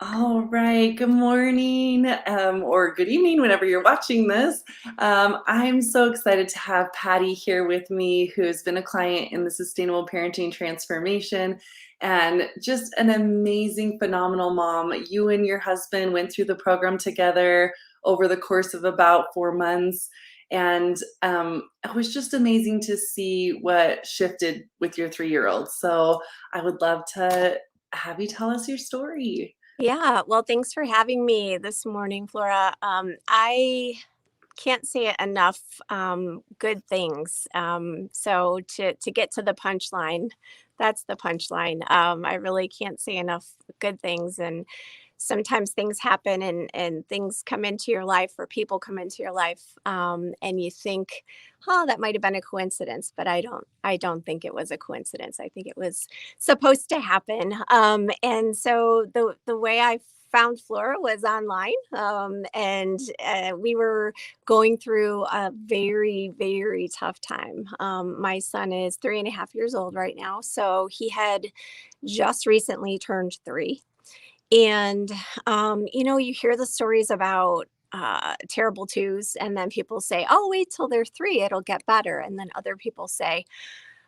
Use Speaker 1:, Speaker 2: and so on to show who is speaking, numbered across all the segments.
Speaker 1: All right. Good morning, or good evening, whenever you're watching this. I'm so excited to have Patty here with me, who has been a client in the Sustainable Parenting Transformation and just an amazing, phenomenal mom. You and your husband went through the program together over the course of about 4 months. And it was just amazing to see what shifted with your 3-year-old. So I would love to have you tell us your story.
Speaker 2: Yeah, well, thanks for having me this morning, Flora. I can't say it enough good things. So to get to the punchline, that's the punchline. I really can't say enough good things. And sometimes things happen and things come into your life or people come into your life, and you think, oh, that might have been a coincidence, but I don't think it was a coincidence. I think it was supposed to happen. And so the way I found Flora was online, and we were going through a very, very tough time. My son is 3.5 years old right now. So he had just recently turned 3. And, you hear the stories about terrible twos, and then people say, oh, wait till they're 3, it'll get better. And then other people say,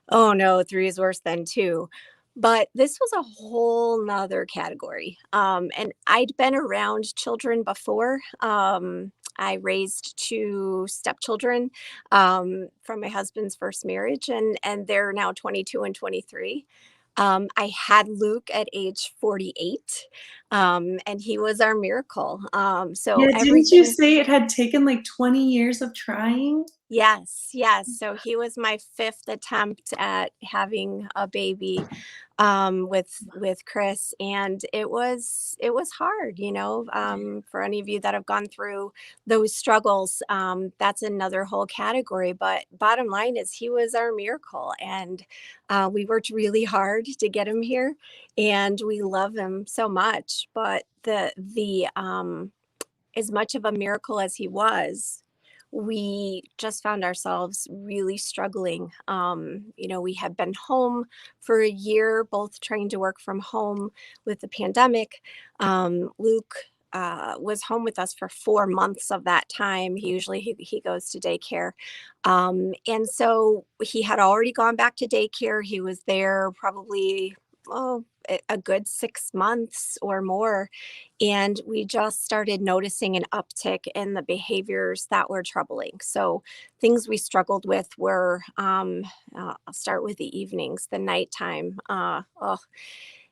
Speaker 2: oh no, 3 is worse than 2. But this was a whole nother category. And I'd been around children before. I raised 2 stepchildren from my husband's first marriage, and they're now 22 and 23. I had Luke at age 48, and he was our miracle. So
Speaker 1: Yeah, didn't you
Speaker 2: everything.
Speaker 1: say it had taken like 20 years of trying?
Speaker 2: Yes, yes. So he was my 5th attempt at having a baby, with Chris, and it was hard, for any of you that have gone through those struggles. That's another whole category. But bottom line is, he was our miracle, and we worked really hard to get him here, and we love him so much. But the as much of a miracle as he was, we just found ourselves really struggling. We had been home for a year, both trying to work from home with the pandemic. Luke was home with us for 4 months of that time. He goes to daycare. And so he had already gone back to daycare. He was there probably, a good 6 months or more. And we just started noticing an uptick in the behaviors that were troubling. So things we struggled with were, I'll start with the evenings, the nighttime.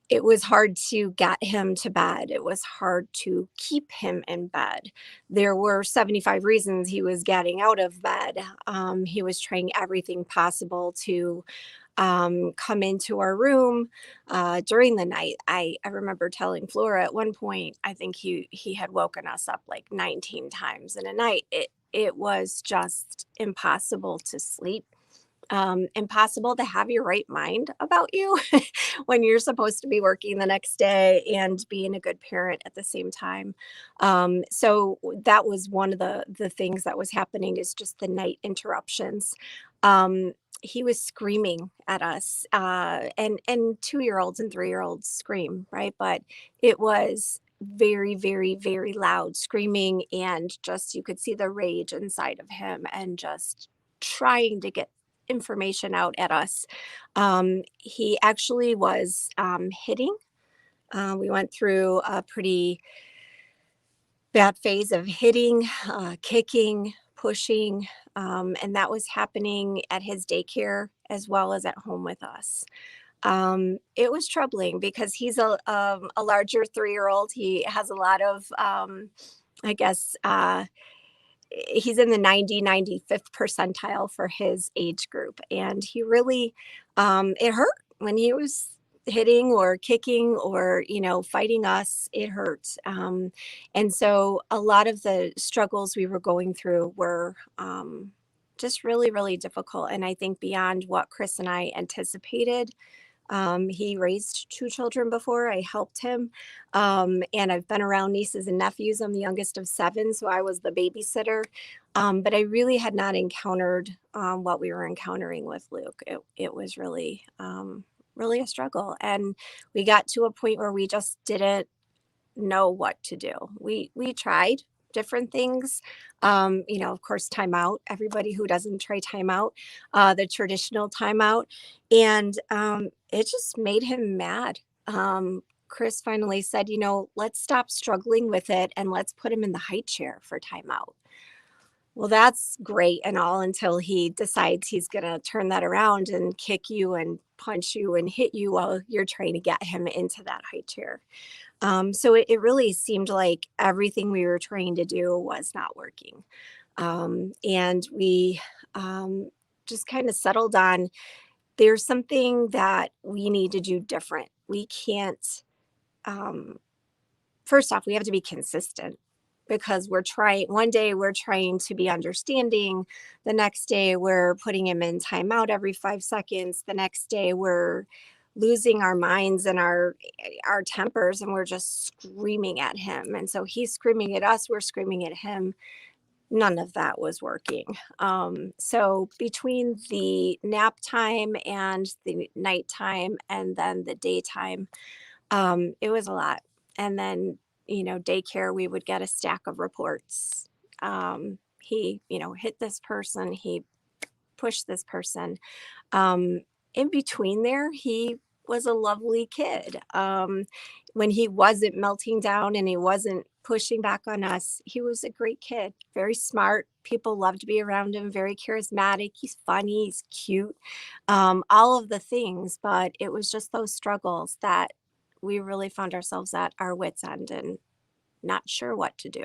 Speaker 2: It was hard to get him to bed. It was hard to keep him in bed. There were 75 reasons he was getting out of bed. He was trying everything possible to come into our room during the night. I remember telling Flora at one point, I think he had woken us up like 19 times in a night. It was just impossible to sleep. Impossible to have your right mind about you when you're supposed to be working the next day and being a good parent at the same time. So that was one of the things that was happening, is just the night interruptions. He was screaming at us, and 2-year-olds and 3-year-olds scream, right? But it was very, very, very loud screaming, and just you could see the rage inside of him, and just trying to get information out at us. He actually was hitting. We went through a pretty bad phase of hitting, kicking, pushing, and that was happening at his daycare as well as at home with us. It was troubling because he's a larger 3-year-old. He has a lot of, I guess, he's in the 95th percentile for his age group. And he really, it hurt when he was hitting or kicking or, fighting us. It hurt. And so a lot of the struggles we were going through were just really, really difficult. And I think beyond what Chris and I anticipated. He raised 2 children before. I helped him. And I've been around nieces and nephews. I'm the youngest of 7, so I was the babysitter. But I really had not encountered what we were encountering with Luke. It was really, really a struggle. And we got to a point where we just didn't know what to do. We tried different things. Of course, timeout. Everybody who doesn't try timeout, the traditional timeout, and it just made him mad. Chris finally said, let's stop struggling with it and let's put him in the high chair for timeout. Well, that's great and all until he decides he's going to turn that around and kick you and punch you and hit you while you're trying to get him into that high chair. So it really seemed like everything we were trying to do was not working. And we just kind of settled on there's something that we need to do different. We can't, um, first off, we have to be consistent because we're trying, one day we're trying to be understanding. The next day we're putting him in timeout every 5 seconds. The next day we're losing our minds and our tempers and we're just screaming at him. And so he's screaming at us, we're screaming at him. None of that was working. So between the nap time and the nighttime and then the daytime, it was a lot. And then, daycare, we would get a stack of reports. He, hit this person, he pushed this person. Um, in between there, he was a lovely kid. When he wasn't melting down and he wasn't pushing back on us, he was a great kid, very smart. People loved to be around him, very charismatic. He's funny, he's cute, all of the things. But it was just those struggles that we really found ourselves at our wits' end and not sure what to do.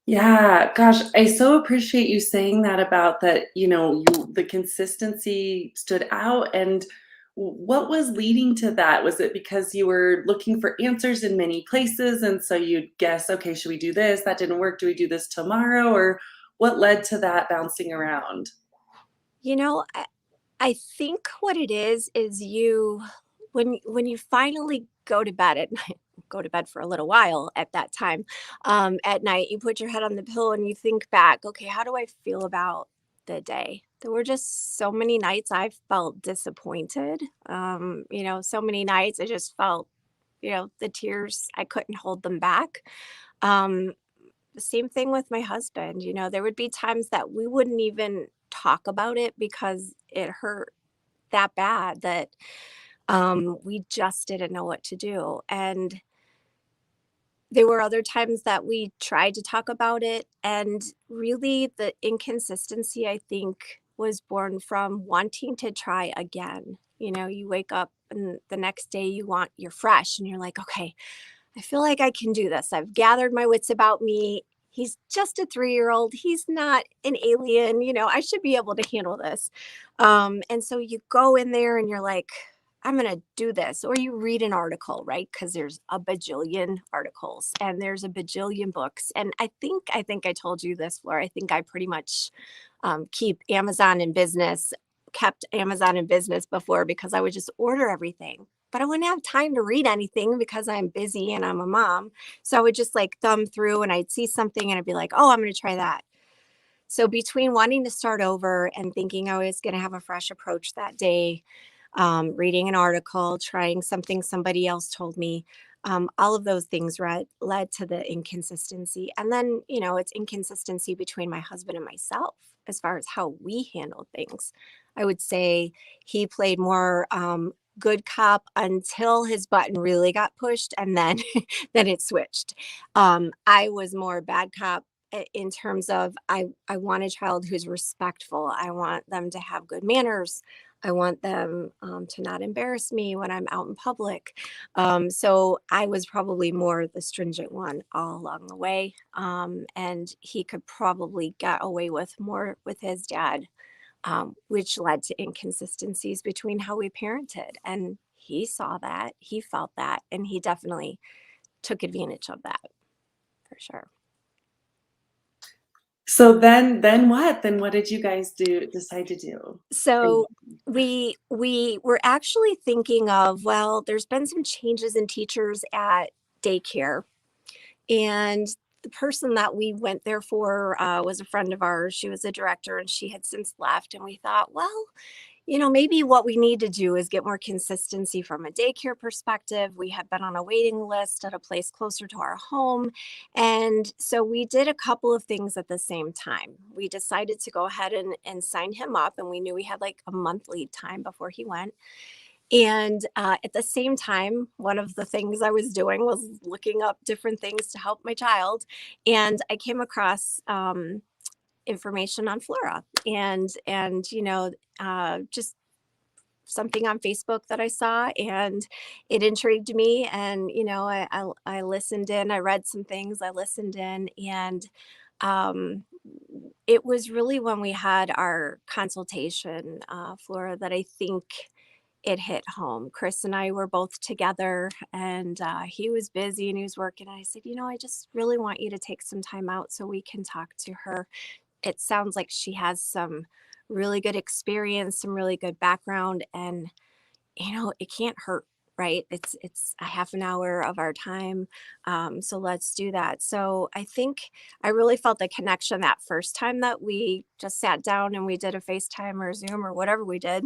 Speaker 1: Yeah, gosh, I so appreciate you saying that about that, the consistency stood out. And what was leading to that? Was it because you were looking for answers in many places and so you'd guess, okay, should we do this? That didn't work. Do we do this tomorrow? Or what led to that bouncing around?
Speaker 2: You know, I, I think what it is you when you finally go to bed at night, go to bed for a little while at that time, at night, you put your head on the pillow and you think back, okay, how do I feel about the day? There were just so many nights I felt disappointed. So many nights I just felt, the tears, I couldn't hold them back. Um, the same thing with my husband. There would be times that we wouldn't even talk about it because it hurt that bad that we just didn't know what to do. And there were other times that we tried to talk about it. And really, the inconsistency, I think, was born from wanting to try again. You wake up and the next day you're fresh and you're like, okay, I feel like I can do this. I've gathered my wits about me. He's just a 3-year-old. He's not an alien. I should be able to handle this. And so you go in there and you're like, I'm going to do this. Or you read an article, right? Because there's a bajillion articles and there's a bajillion books. And I think I told you this, Flora. I think I pretty much kept Amazon in business before because I would just order everything but I wouldn't have time to read anything because I'm busy and I'm a mom. So I would just like thumb through and I'd see something and I'd be like, oh, I'm going to try that. So between wanting to start over and thinking I was going to have a fresh approach that day, reading an article, trying something somebody else told me, all of those things led to the inconsistency. And then, it's inconsistency between my husband and myself as far as how we handled things. I would say he played more good cop until his button really got pushed and then then it switched. I was more bad cop in terms of I want a child who's respectful. I want them to have good manners. I want them to not embarrass me when I'm out in public. So I was probably more the stringent one all along the way. And he could probably get away with more with his dad, which led to inconsistencies between how we parented. And he saw that, he felt that, and he definitely took advantage of that for sure.
Speaker 1: So then what? Then what did you guys decide to do?
Speaker 2: So we were actually thinking of, well, there's been some changes in teachers at daycare, and the person that we went there for was a friend of ours. She was a director, and she had since left. And we thought, well, maybe what we need to do is get more consistency from a daycare perspective. We had been on a waiting list at a place closer to our home. And so we did a couple of things at the same time. We decided to go ahead and sign him up, and we knew we had like a month lead time before he went. And at the same time, one of the things I was doing was looking up different things to help my child. And I came across information on Flora and just something on Facebook that I saw, and it intrigued me. And I listened in. I read some things. I listened in, and um, it was really when we had our consultation, Flora, that I think it hit home. Chris and I were both together, and he was busy and he was working. And I said, I just really want you to take some time out so we can talk to her. It sounds like she has some really good experience, some really good background, and it can't hurt, right? It's a half an hour of our time, so let's do that. So I think I really felt the connection that first time that we just sat down and we did a FaceTime or Zoom or whatever we did,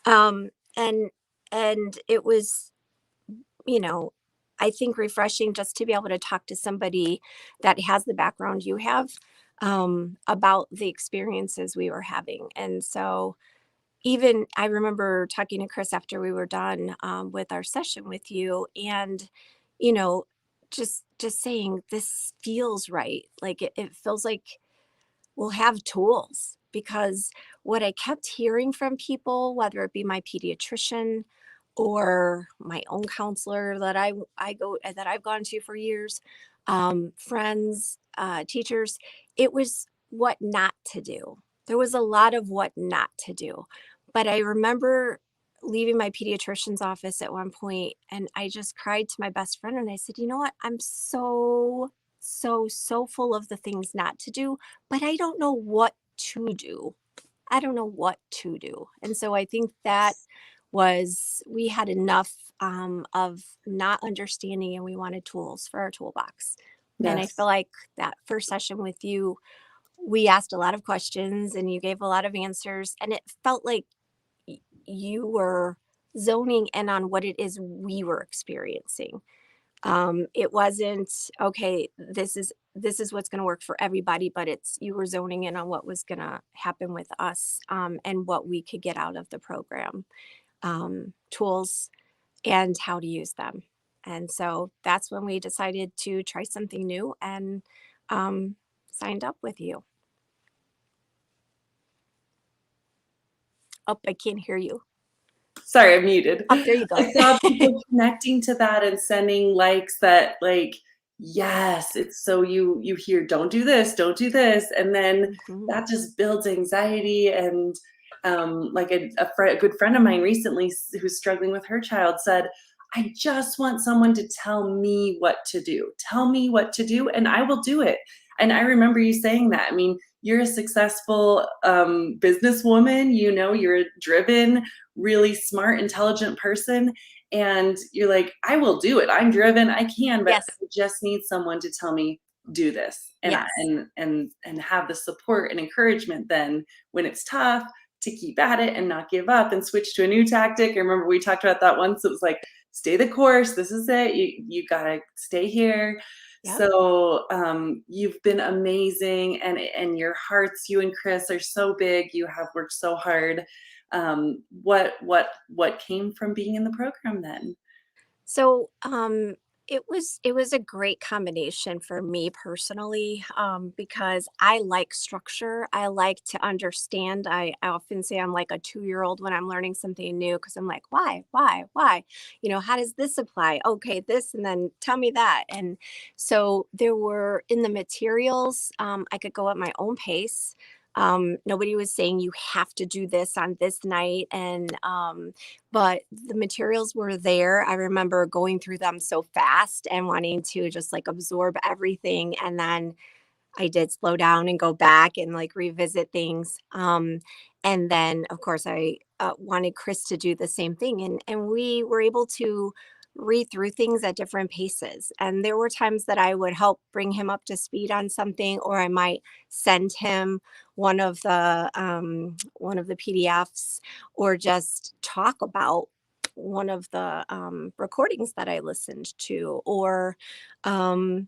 Speaker 2: um, and it was, you know, I think refreshing just to be able to talk to somebody that has the background you have, about the experiences we were having. And so even I remember talking to Chris after we were done, with our session with you, and you know, just saying this feels right. Like it feels like we'll have tools, because what I kept hearing from people, whether it be my pediatrician or my own counselor that I've gone to for years, friends, teachers, it was what not to do. There was a lot of what not to do. But I remember leaving my pediatrician's office at one point, and I just cried to my best friend and I said, you know what? I'm so full of the things not to do, but I don't know what to do. I don't know what to do. And so I think that was, we had enough, of not understanding, and we wanted tools for our toolbox. And I feel
Speaker 1: Yes.
Speaker 2: like that first session with you, we asked a lot of questions and you gave a lot of answers, and it felt like you were zoning in on what it is we were experiencing. It wasn't, okay, this is what's going to work for everybody, but it's, you were zoning in on what was going to happen with us, and what we could get out of the program, tools, and how to use them. And so that's when we decided to try something new, and signed up with you. Oh, I can't hear you.
Speaker 1: Sorry, I'm muted.
Speaker 2: Up there you
Speaker 1: I
Speaker 2: go.
Speaker 1: saw people connecting to that and sending likes that like, yes, it's so you hear, "Don't do this, don't do this," and then
Speaker 2: Mhm.
Speaker 1: that just builds anxiety and, like a good friend of mine recently who's struggling with her child said, "I just want someone to tell me what to do. Tell me what to do, and I will do it." And I remember you saying that. I mean, you're a successful, businesswoman, you're a driven, really smart, intelligent person. And you're like, I will do it. I'm driven. I can, but
Speaker 2: Yes.
Speaker 1: I just need someone to tell me, do this. And I,
Speaker 2: Yes.
Speaker 1: and have the support and encouragement then when it's tough to keep at it and not give up and switch to a new tactic. I remember we talked about that once. It was like, stay the course. This is it. You gotta stay here.
Speaker 2: Yep.
Speaker 1: So you've been amazing, and your hearts, you and Chris, are so big. You have worked so hard. What came from being in the program then?
Speaker 2: So, it was a great combination for me personally, because I like structure. I like to understand. I often say I'm like a 2-year-old when I'm learning something new, because I'm like, why? How does this apply? Okay, this, and then tell me that. And so there were in the materials, I could go at my own pace. Nobody was saying you have to do this on this night, and but the materials were there. I remember going through them so fast and wanting to just like absorb everything. And then I did slow down and go back and like revisit things. And then, of course, I wanted Chris to do the same thing. And we were able to read through things at different paces. And there were times that I would help bring him up to speed on something, or I might send him one of the PDFs, or just talk about one of the recordings that I listened to. Or um,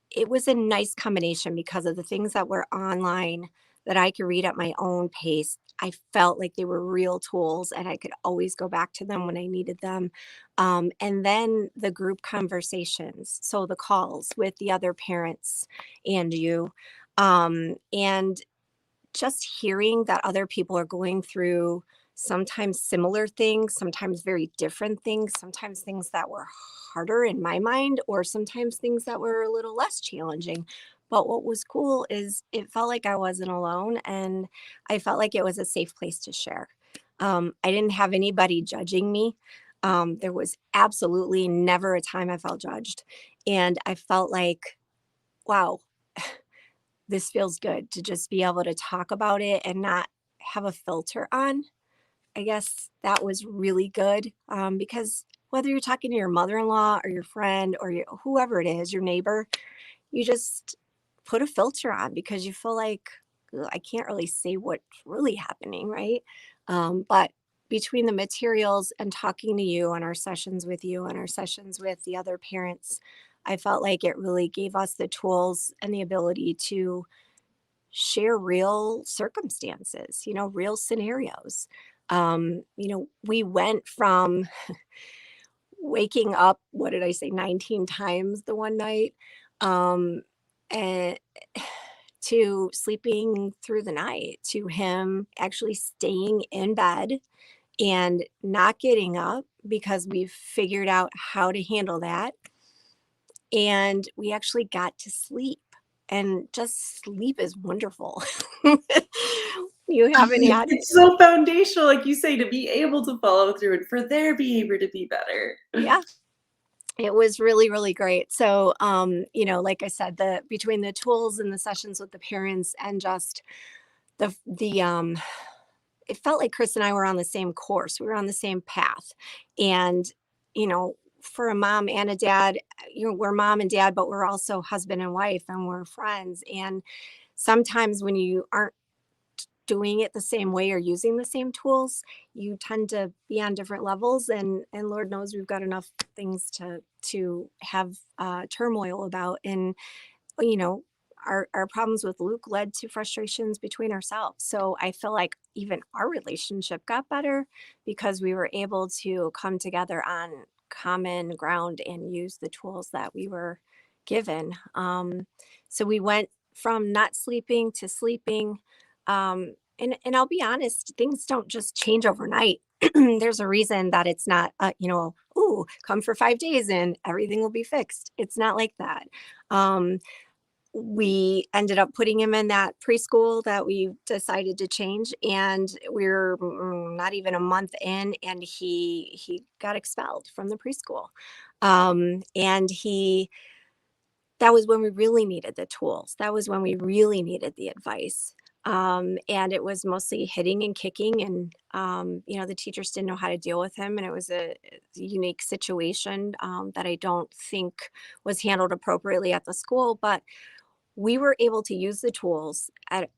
Speaker 2: it was a nice combination because of the things that were online that I could read at my own pace. I felt like they were real tools and I could always go back to them when I needed them. And then the group conversations, so the calls with the other parents and you, and just hearing that other people are going through sometimes similar things, sometimes very different things, sometimes things that were harder in my mind, or sometimes things that were a little less challenging. But what was cool is it felt like I wasn't alone, and I felt like it was a safe place to share. I didn't have anybody judging me. There was absolutely never a time I felt judged. And I felt like, wow, this feels good to just be able to talk about it and not have a filter on. I guess that was really good, because whether you're talking to your mother-in-law or your friend or whoever it is, your neighbor, you just put a filter on because you feel like, "Ugh, I can't really say what's really happening, right?" But between the materials and talking to you and our sessions with you and our sessions with the other parents, I felt like it really gave us the tools and the ability to share real circumstances, real scenarios. We went from waking up, what did I say, 19 times the one night, um, and to sleeping through the night, to him actually staying in bed and not getting up because we figured out how to handle that. And we actually got to sleep. And just sleep is wonderful. You haven't had it.
Speaker 1: It's so foundational, like you say, to be able to follow through and for their behavior to be better.
Speaker 2: Yeah, it was really, really great. So, like I said, the between the tools and the sessions with the parents and just the it felt like Chris and I were on the same course. We were on the same path. And, for a mom and a dad, we're mom and dad, but we're also husband and wife and we're friends. And sometimes when you aren't doing it the same way or using the same tools, you tend to be on different levels. And Lord knows we've got enough things to have turmoil about. And you know, our problems with Luke led to frustrations between ourselves. So I feel like even our relationship got better because we were able to come together on common ground and use the tools that we were given. So we went from not sleeping to sleeping. And I'll be honest, things don't just change overnight. There's a reason that it's not, ooh, come for 5 days and everything will be fixed. It's not like that. Um, we ended up putting him in that preschool that we decided to change, and we're not even a month in and he got expelled from the preschool. And he that was when we really needed the tools. That was when we really needed the advice. And it was mostly hitting and kicking, and the teachers didn't know how to deal with him, and it was a unique situation that I don't think was handled appropriately at the school. But we were able to use the tools at,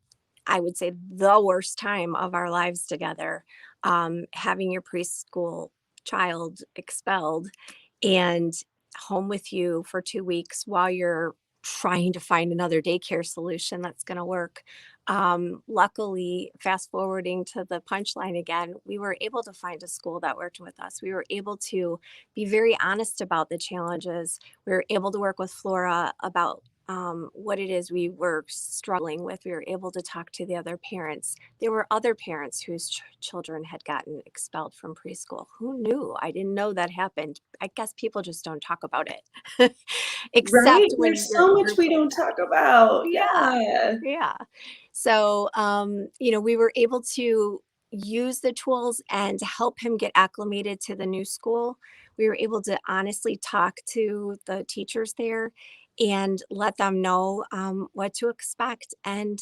Speaker 2: I would say, the worst time of our lives together, having your preschool child expelled and home with you for 2 weeks while you're trying to find another daycare solution that's going to work. Luckily, fast forwarding to the punchline again, we were able to find a school that worked with us. We were able to be very honest about the challenges. We were able to work with Flora about what it is we were struggling with. We were able to talk to the other parents. There were other parents whose children had gotten expelled from preschool. Who knew? I didn't know that happened. I guess people just don't talk about it,
Speaker 1: Right?
Speaker 2: except when
Speaker 1: There's
Speaker 2: you're
Speaker 1: so
Speaker 2: in
Speaker 1: much
Speaker 2: groups
Speaker 1: we
Speaker 2: like
Speaker 1: don't
Speaker 2: that.
Speaker 1: talk about.
Speaker 2: Yeah.
Speaker 1: Yeah.
Speaker 2: Yeah. So, we were able to use the tools and to help him get acclimated to the new school. We were able to honestly talk to the teachers there and let them know what to expect. And,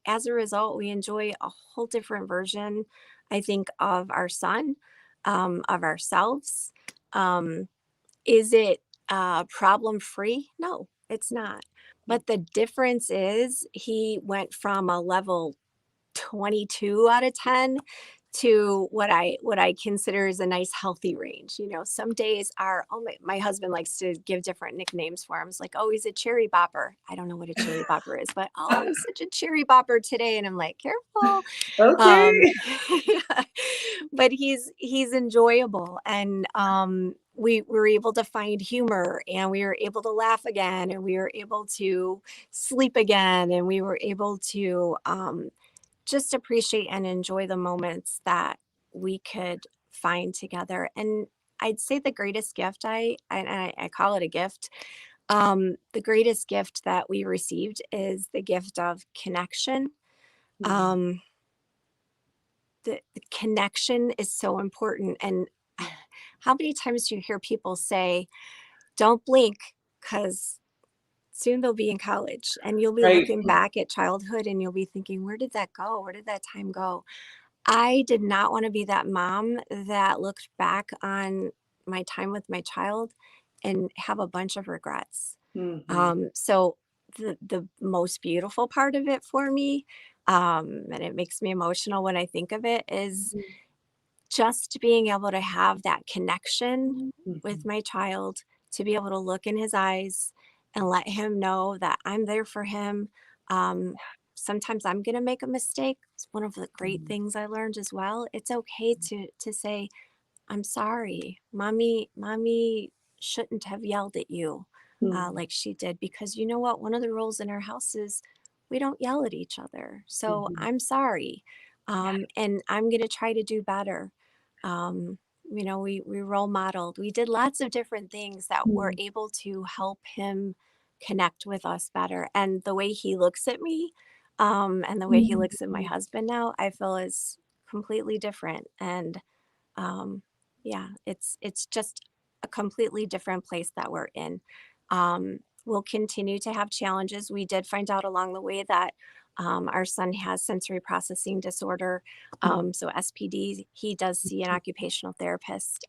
Speaker 2: as a result, we enjoy a whole different version, I think, of our son, of ourselves. Um, Is it problem free? No, it's not. But the difference is he went from a level 22 out of 10 to what I consider is a nice healthy range. You know, some days are, oh, my husband likes to give different nicknames for him. It's like, oh, he's a cherry bopper. I don't know what a cherry bopper is, but oh, he's such a cherry bopper today. And I'm like, careful. Um,
Speaker 1: Okay.
Speaker 2: but he's enjoyable, and we were able to find humor, and we were able to laugh again, and we were able to sleep again, and we were able to just appreciate and enjoy the moments that we could find together. And I'd say the greatest gift, I call it a gift. The greatest gift that we received is the gift of connection.
Speaker 1: Mm,
Speaker 2: Um, the connection is so important. And how many times do you hear people say, don't blink, because soon they'll be in college and you'll be
Speaker 1: right.
Speaker 2: looking back at childhood and you'll be thinking, where did that go? Where did that time go? I did not want to be that mom that looked back on my time with my child and have a bunch of regrets.
Speaker 1: Mhm.
Speaker 2: So the most beautiful part of it for me, and it makes me emotional when I think of it, is just being able to have that connection with
Speaker 1: Mhm.
Speaker 2: my child, to be able to look in his eyes and let him know that I'm there for him. Um, Sometimes I'm going to make a mistake. It's one of the great
Speaker 1: Mhm.
Speaker 2: things I learned as well. It's okay to say, I'm sorry. Mommy shouldn't have yelled at you
Speaker 1: Mhm.
Speaker 2: like she did, because you know what? One of the rules in our house is we don't yell at each other. So
Speaker 1: Mhm.
Speaker 2: I'm sorry.
Speaker 1: Yeah.
Speaker 2: And I'm going to try to do better. Um, we role modeled. We did lots of different things that were
Speaker 1: Mm.
Speaker 2: able to help him connect with us better. And the way he looks at me, and the way he looks at my
Speaker 1: Mhm.
Speaker 2: husband now, I feel is completely different. And um, yeah, it's just a completely different place that we're in. We'll continue to have challenges. We did find out along the way that our son has sensory processing disorder,
Speaker 1: Mm.
Speaker 2: so SPD. He does see an occupational therapist.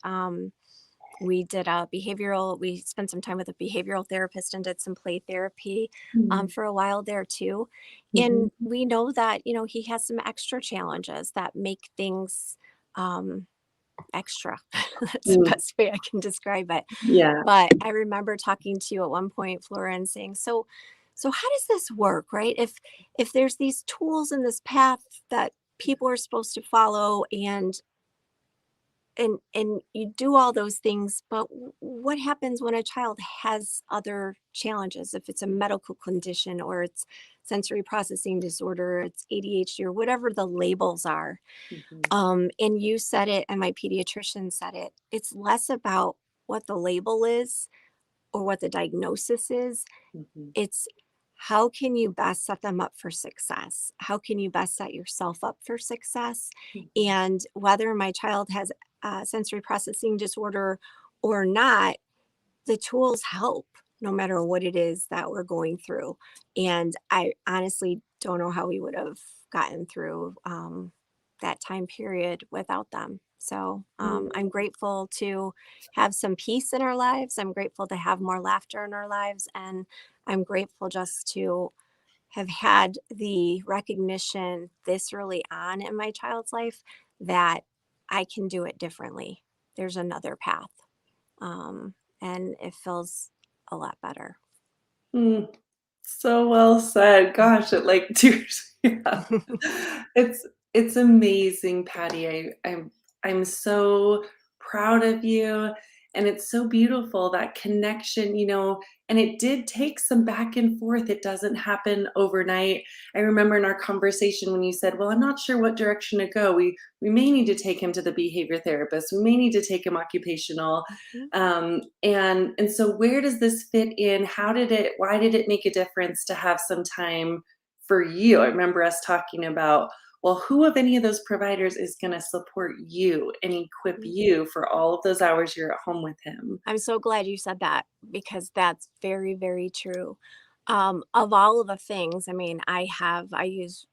Speaker 2: We did a behavioral. We spent some time with a behavioral therapist and did some play therapy
Speaker 1: Mhm.
Speaker 2: for a while there too.
Speaker 1: Mhm.
Speaker 2: And we know that he has some extra challenges that make things. Extra. That's the
Speaker 1: Mm.
Speaker 2: best way I can describe it.
Speaker 1: Yeah.
Speaker 2: But I remember talking to you at one point, Flora, and saying, so how does this work, right? If there's these tools in this path that people are supposed to follow, and you do all those things, but what happens when a child has other challenges? If it's a medical condition, or it's sensory processing disorder, or it's ADHD, or whatever the labels are.
Speaker 1: Mhm.
Speaker 2: And you said it, and my pediatrician said it. It's less about what the label is or what the diagnosis is.
Speaker 1: Mhm.
Speaker 2: It's how can you best set them up for success? How can you best set yourself up for success?
Speaker 1: Mhm.
Speaker 2: And whether my child has sensory processing disorder or not, the tools help no matter what it is that we're going through. And I honestly don't know how we would have gotten through that time period without them. So I'm
Speaker 1: Mm.
Speaker 2: grateful to have some peace in our lives. I'm grateful to have more laughter in our lives. And I'm grateful just to have had the recognition this early on in my child's life that I can do it differently. There's another path, um, and it feels a lot better.
Speaker 1: Mm. So well said. Gosh, it like tears. Yeah. It's it's amazing, Patty. I'm so proud of you, and it's so beautiful, that connection, and it did take some back and forth. It doesn't happen overnight. I remember in our conversation when you said, "Well, I'm not sure what direction to go. We may need to take him to the behavior therapist. We may need to take him occupational."
Speaker 2: Mhm.
Speaker 1: And so where does this fit in? Why did it make a difference to have some time for you? I remember us talking about, well, who of any of those providers is going to support you and equip
Speaker 2: Mhm.
Speaker 1: you for all of those hours you're at home with him?
Speaker 2: I'm so glad you said that, because that's very, very true. Of all of the things, I mean, I use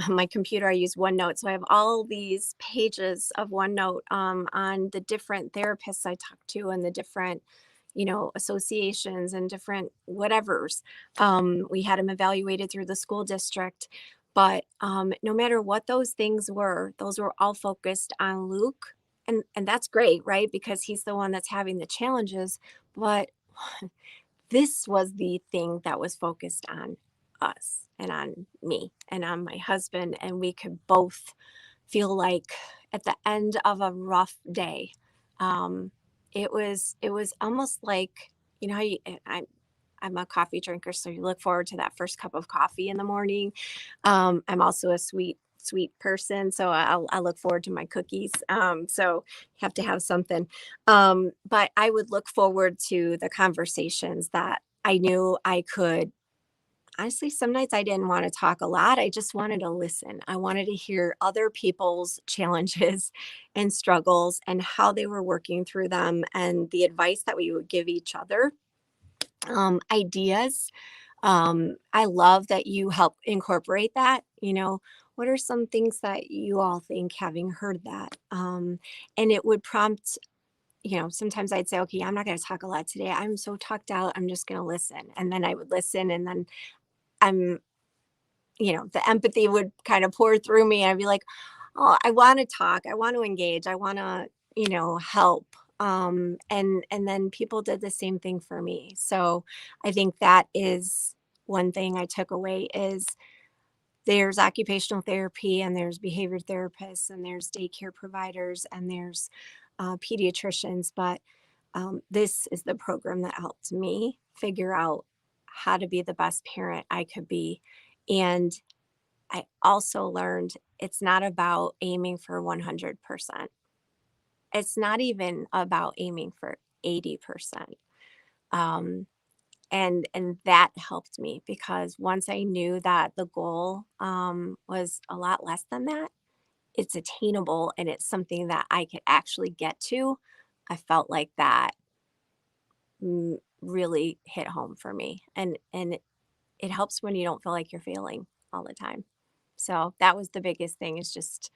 Speaker 2: on my computer, I use OneNote. So I have all these pages of OneNote on the different therapists I talk to and the different associations and different whatevers. We had him evaluated through the school district. But no matter what those things were, those were all focused on Luke. And that's great, right? Because he's the one that's having the challenges. But this was the thing that was focused on us and on me and on my husband. And we could both feel like at the end of a rough day, um, it was almost like, how I'm a coffee drinker, so you look forward to that first cup of coffee in the morning. I'm also a sweet person, so I look forward to my cookies. So have to have something. But I would look forward to the conversations that I knew I could. Honestly, some nights I didn't want to talk a lot. I just wanted to listen. I wanted to hear other people's challenges and struggles and how they were working through them and the advice that we would give each other, ideas. I love that you help incorporate that. What are some things that you all think having heard that? And it would prompt, sometimes I'd say, okay, I'm not going to talk a lot today. I'm so tucked out. I'm just going to listen. And then I would listen. And then I'm, the empathy would kind of pour through me. I'd be like, oh, I want to talk. I want to engage. I want to, help. And then people did the same thing for me. So I think that is one thing I took away is there's occupational therapy and there's behavior therapists and there's daycare providers and there's pediatricians, but this is the program that helped me figure out how to be the best parent I could be. And I also learned it's not about aiming for 100%. It's not even about aiming for 80%. Um, and that helped me because once I knew that the goal was a lot less than that, it's attainable and it's something that I could actually get to. I felt like that really hit home for me, and it helps when you don't feel like you're failing all the time. So that was the biggest thing, is just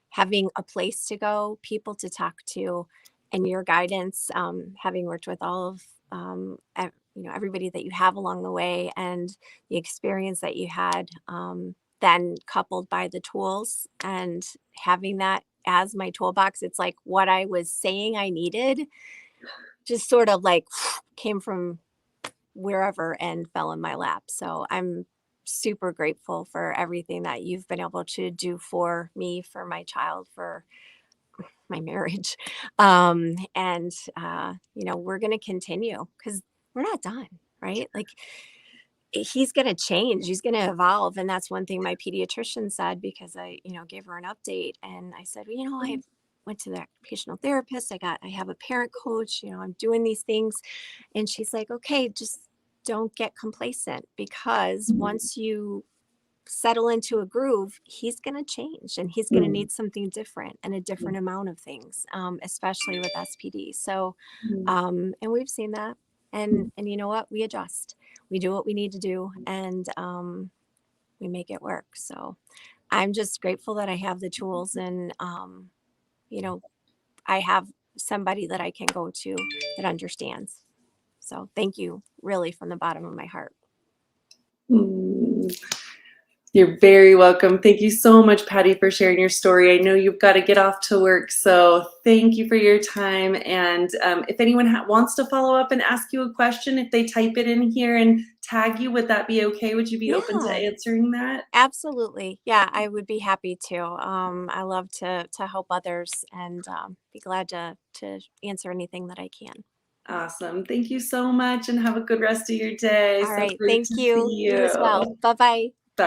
Speaker 2: having a place to go, people to talk to, and your guidance, having worked with all of everybody that you have along the way, and the experience that you had, then coupled by the tools and having that as my toolbox. It's like what I was saying I needed just sort of like came from wherever and fell in my lap. So I'm super grateful for everything that you've been able to do for me, for my child, for my marriage. And we're going to continue because we're not done, right? Like, he's going to change, he's going to evolve. And that's one thing my pediatrician said, because I, gave her an update, and I said, well, I went to the occupational therapist. I have a parent coach, I'm doing these things. And she's like, okay, just don't get complacent, because once you settle into a groove, he's going to change and he's going to need something different and a different amount of things, especially with SPD. So, and we've seen that. And you know what? We adjust. We do what we need to do, and we make it work. So I'm just grateful that I have the tools, and, I have somebody that I can go to that understands. So thank you, really, from the bottom of my heart.
Speaker 1: Mm. You're very welcome. Thank you so much, Patti, for sharing your story. I know you've got to get off to work, so thank you for your time. And if anyone wants to follow up and ask you a question, if they type it in here and tag you, would that be okay? Would you be open to
Speaker 2: Yeah,
Speaker 1: answering that?
Speaker 2: absolutely. Yeah, I would be happy to. I love to help others, and be glad to answer anything that I can.
Speaker 1: Awesome. Thank you so much, and have a good rest of your day.
Speaker 2: All
Speaker 1: So
Speaker 2: right.
Speaker 1: great
Speaker 2: Thank
Speaker 1: to
Speaker 2: you.
Speaker 1: see
Speaker 2: You as well.
Speaker 1: you.
Speaker 2: Bye bye.
Speaker 1: Bye.